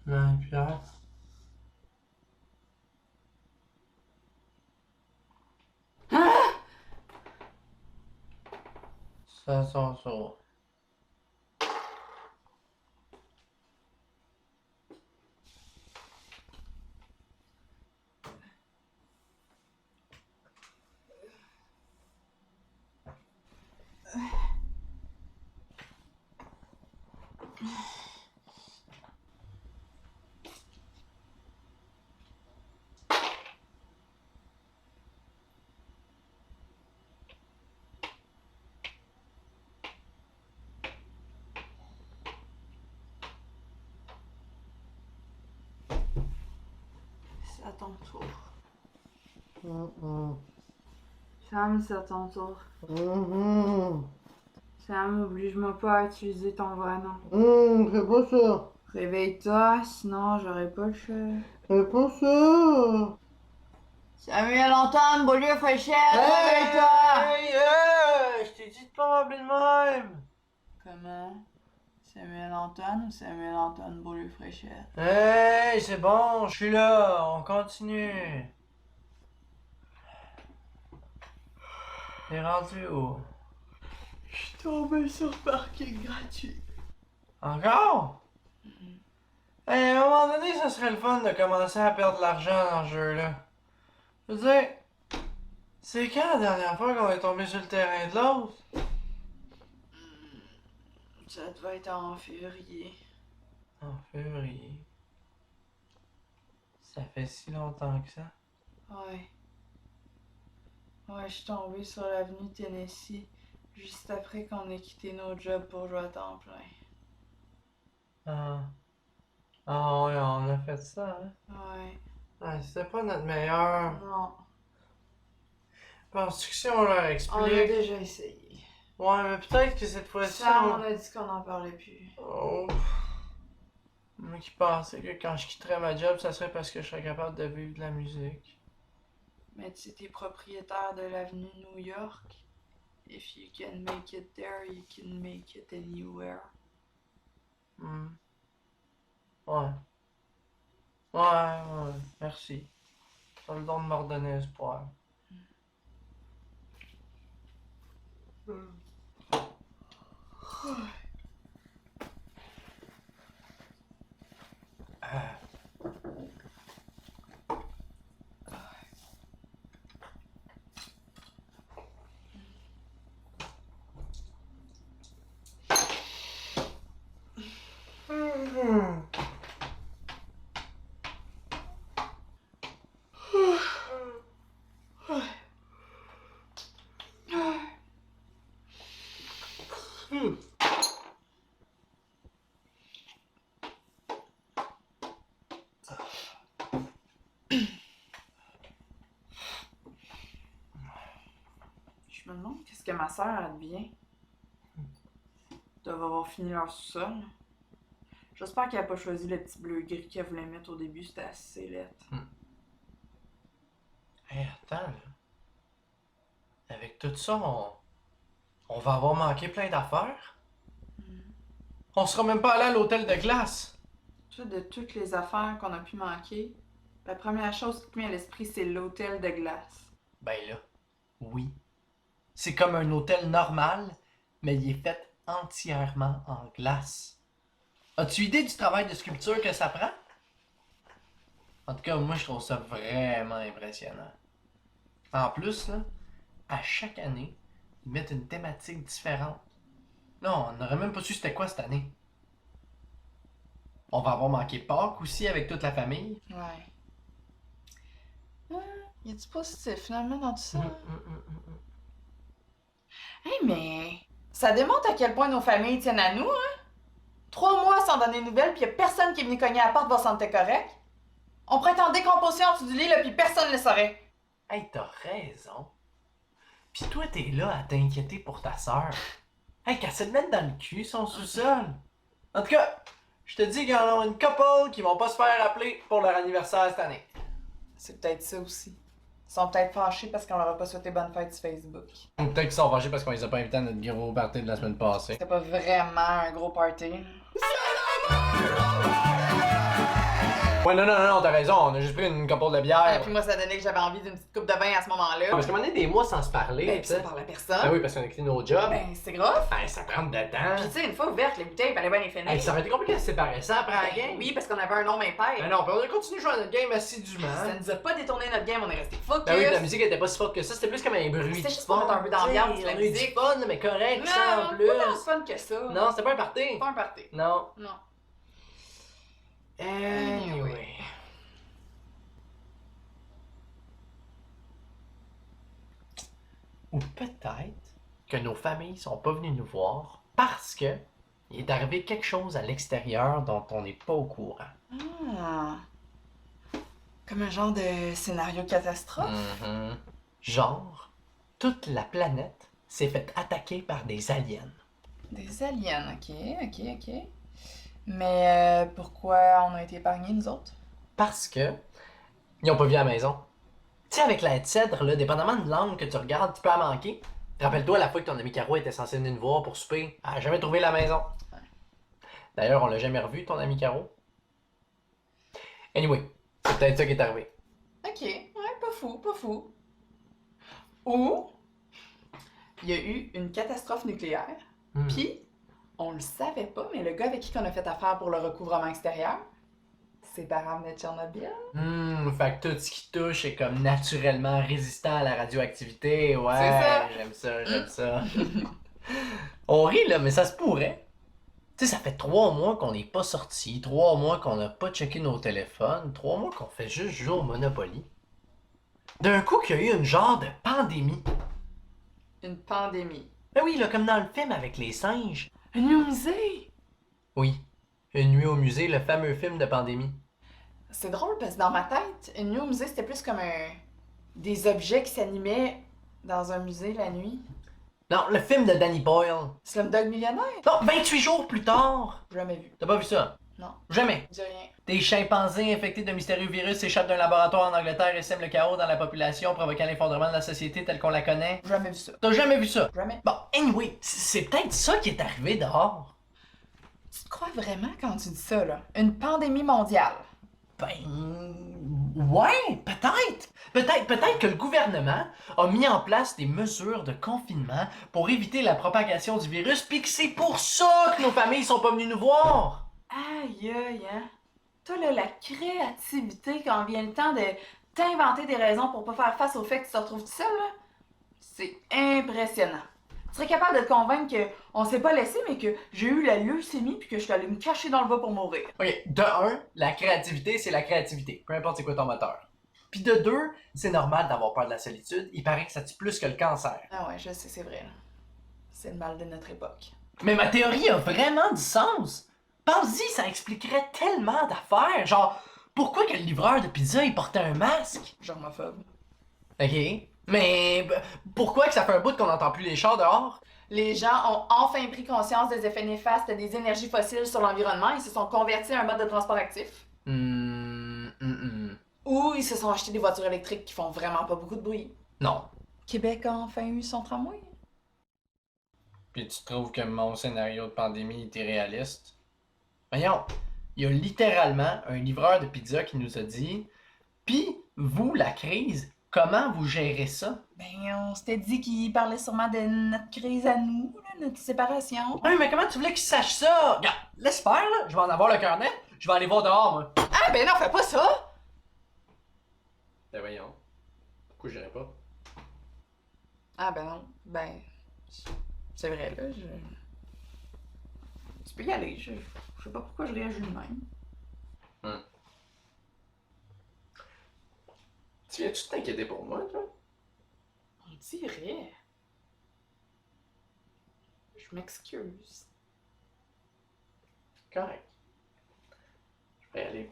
Marie-Pierre. Ça sent ça. C'est à ton tour. Sam, c'est à ton tour. Sam, oblige-moi pas à utiliser ton vrai nom. Fais pas ça. Réveille-toi, sinon j'aurai pas le choix. Fais pas ça. Samuel Antoine, Beaulieu Fréchette, Hey, réveille-toi! hey, je t'ai dit de pas m'appeler de même. Comment? Samuel Antoine ou Samuel Antoine Beaulieu Fréchette? Hey, c'est bon, je suis là, on continue. T'es rendu où? Je suis tombé sur parking gratuit. Encore? Hey, à un moment donné, ça serait le fun de commencer à perdre de l'argent dans ce jeu-là. Je veux dire, c'est quand la dernière fois qu'on est tombé sur le terrain de l'autre? Ça devait être en février. En février. Ça fait si longtemps que ça. Ouais. Ouais, je suis tombé sur l'avenue Tennessee juste après qu'on ait quitté nos jobs pour jouer à temps plein. Ah. Ah ouais, on a fait ça, hein? Ouais. Ouais, c'était pas notre meilleur. Non. Penses-tu que si on leur On a explique... déjà essayé. Ouais, mais peut-être que cette fois-ci... Sam, on a dit qu'on n'en parlait plus. Oh. Moi qui pensais que quand je quitterais ma job, ça serait parce que je serais capable de vivre de la musique. Mais tu es propriétaire de l'avenue New York. If you can make it there, you can make it anywhere. Hmm. Ouais. Ouais, merci. T'as le don de me redonner espoir. Ah. Je me demande qu'est-ce que ma soeur advient. Ils doivent avoir fini leur sous-sol. J'espère qu'elle a pas choisi le petit bleu-gris qu'elle voulait mettre au début, c'était assez lettre. Hey, attends, là. Avec tout ça, on va avoir manqué plein d'affaires. On sera même pas allé à l'hôtel de glace. Tu sais, de toutes les affaires qu'on a pu manquer, la première chose qui te vient à l'esprit, c'est l'hôtel de glace. Ben là, oui. C'est comme un hôtel normal, mais il est fait entièrement en glace. As-tu idée du travail de sculpture que ça prend? En tout cas, moi, je trouve ça vraiment impressionnant. En plus, là, à chaque année, ils mettent une thématique différente. Non, on n'aurait même pas su c'était quoi cette année. On va avoir manqué Pâques aussi avec toute la famille. Ouais. Y a du positif finalement dans tout ça? Hey, mais ça démontre à quel point nos familles tiennent à nous, hein? 3 mois sans donner de nouvelles, pis y a personne qui est venu cogner à la porte voir si on était correct. On pourrait être en décomposition en dessous du lit, là, pis personne le saurait. Hey, t'as raison. Pis toi, t'es là à t'inquiéter pour ta sœur. Hey, qu'elle se le mette dans le cul, son sous-sol. En tout cas, je te dis qu'il y en a une couple qui vont pas se faire appeler pour leur anniversaire cette année. C'est peut-être ça aussi. Ils sont peut-être fâchés parce qu'on leur a pas souhaité bonne fête sur Facebook. Ou peut-être qu'ils sont fâchés parce qu'on les a pas invités à notre gros party de la semaine passée. C'était pas vraiment un gros party. C'est la mort! Ouais, non, t'as raison, on a juste pris une couple de bière. Et puis moi, ça donnait que j'avais envie d'une petite coupe de vin à ce moment-là. Parce qu'on a des mois sans se parler. Ben, puis ça parle à personne. Ben oui, parce qu'on a quitté nos jobs. Ben, c'est grave. Ben, ça prend de temps. Puis tu sais, une fois ouvertes, les bouteilles, il fallait bien les finir. Hey, ça aurait été compliqué de se séparer ça après la game. Oui, parce qu'on avait un nom impair. Ben non, puis on a continué de jouer à notre game assidûment. Ça nous a pas détourné notre game, on est resté focus. Ben oui, la musique était pas si forte que ça, c'était plus comme un bruit. C'était juste pour mettre un peu d'ambiance, T'sais, la on a eu musique. du fun, mais correct, ça en Non, plus. pas tant fun que ça. Non, c'était pas un party. Pas un party. Non. Non. Anyway. Ou peut-être que nos familles sont pas venues nous voir parce que il est arrivé quelque chose à l'extérieur dont on n'est pas au courant. Ah. Comme un genre de scénario catastrophe. Mhm. Genre, toute la planète s'est faite attaquer par des aliens. Des aliens, ok. Mais pourquoi on a été épargnés, nous autres? Parce que ils ont pas vu la maison. Tu sais, avec la cèdre, là, dépendamment de l'angle que tu regardes, tu peux la manquer. Rappelle-toi la fois que ton ami Caro était censé venir nous voir pour souper. Elle a jamais trouvé la maison. D'ailleurs, on l'a jamais revu, ton ami Caro. Anyway, c'est peut-être ça qui est arrivé. Ok, ouais, pas fou. Ou il y a eu une catastrophe nucléaire, puis on le savait pas, mais le gars avec qui on a fait affaire pour le recouvrement extérieur, ses parents venaient de Tchernobyl. Fait que tout ce qui touche est comme naturellement résistant à la radioactivité. Ouais, C'est ça. j'aime ça. On rit là, mais ça se pourrait. Tu sais, ça fait 3 mois qu'on n'est pas sortis, 3 mois qu'on n'a pas checké nos téléphones, 3 mois qu'on fait juste jouer au Monopoly. D'un coup, qu'il y a eu une genre de pandémie. Une pandémie. Ben oui, là, comme dans le film avec les singes. Une nuit au musée! Oui, Une nuit au musée, le fameux film de pandémie. C'est drôle parce que dans ma tête, une nuit au musée, c'était plus comme des objets qui s'animaient dans un musée la nuit. Non, le film de Danny Boyle. Slumdog Millionnaire? Non, 28 jours plus tard. Jamais vu. T'as pas vu ça? Non. Jamais. Dis rien. Des chimpanzés infectés de mystérieux virus s'échappent d'un laboratoire en Angleterre et sèment le chaos dans la population, provoquant l'effondrement de la société telle qu'on la connaît. Jamais vu ça. T'as jamais vu ça? Jamais. Bon, anyway, c'est peut-être ça qui est arrivé dehors. Tu te crois vraiment quand tu dis ça, là? Une pandémie mondiale. Ben... Ouais, peut-être. Peut-être que le gouvernement a mis en place des mesures de confinement pour éviter la propagation du virus, puis que c'est pour ça que nos familles sont pas venues nous voir. Aïe, hein? Toi, là, la créativité quand vient le temps de t'inventer des raisons pour pas faire face au fait que tu te retrouves tout seul, là, c'est impressionnant. Tu serais capable de te convaincre qu'on s'est pas laissé, mais que j'ai eu la leucémie puis que je suis allée me cacher dans le bas pour mourir. Ok, de un, la créativité, c'est la créativité, peu importe c'est quoi ton moteur. Puis de deux, c'est normal d'avoir peur de la solitude, il paraît que ça tue plus que le cancer. Ah ouais, je sais, c'est vrai. Là. C'est le mal de notre époque. Mais ma théorie a vraiment du sens. Pense-y, ça expliquerait tellement d'affaires. Genre, pourquoi que le livreur de pizza, il portait un masque? Germophobe. Ok. Mais pourquoi que ça fait un bout qu'on n'entend plus les chars dehors? Les gens ont enfin pris conscience des effets néfastes des énergies fossiles sur l'environnement et se sont convertis à un mode de transport actif. Ou ils se sont achetés des voitures électriques qui font vraiment pas beaucoup de bruit. Non. Québec a enfin eu son tramway. Puis tu trouves que mon scénario de pandémie était réaliste? Voyons, il y a littéralement un livreur de pizza qui nous a dit « Puis, vous, la crise, comment vous gérez ça? » Ben, on s'était dit qu'il parlait sûrement de notre crise à nous, là, notre séparation. Oui, mais comment tu voulais qu'il sache ça? Regarde, laisse faire, là. Je vais en avoir le cœur net. Je vais aller voir dehors, moi. Ah, ben non, fais pas ça! Ben voyons. Pourquoi j'irais pas? Ah, ben non. Ben, c'est vrai, là, Tu peux y aller, je sais pas pourquoi je réagis de même. Tu viens-tu t'inquiéter pour moi, toi? On dirait. Je m'excuse. Correct. Je vais y aller.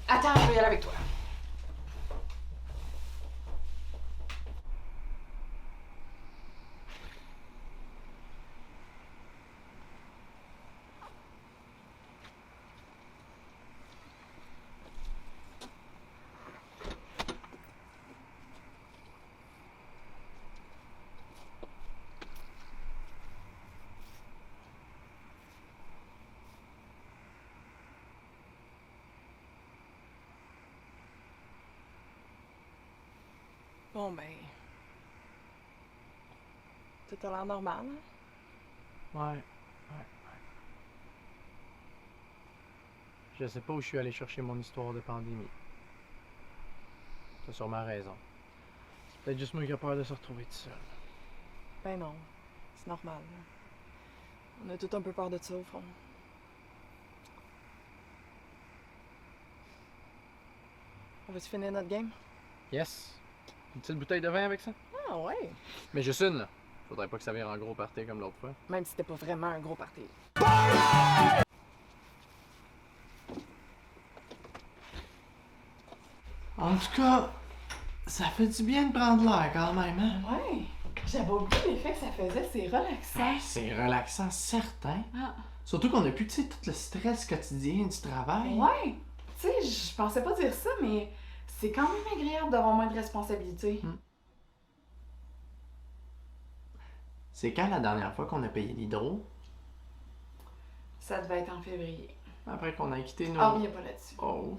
Attends, je vais y aller avec toi. Bon, ben. Tout a l'air normal, hein? Ouais. Je sais pas où je suis allé chercher mon histoire de pandémie. T'as sûrement raison. C'est peut-être juste moi qui ai peur de se retrouver tout seul. Ben non. C'est normal, là. On a tout un peu peur de ça, au fond. On va-tu finir notre game? Yes. Une petite bouteille de vin avec ça? Ah ouais! Mais juste une, là. Faudrait pas que ça vire en gros party comme l'autre fois. Même si c'était pas vraiment un gros party. En tout cas, ça fait du bien de prendre l'air quand même, hein? Ouais. J'avais oublié l'effet que ça faisait, c'est relaxant. C'est relaxant, certain. Ah. Surtout qu'on a plus, tu sais, tout le stress quotidien du travail. Ouais. Tu sais, je pensais pas dire ça, mais c'est quand même agréable d'avoir moins de responsabilités. C'est quand la dernière fois qu'on a payé l'hydro? Ça devait être en février. Après qu'on a quitté nos... Ah, reviens pas là-dessus. Oh.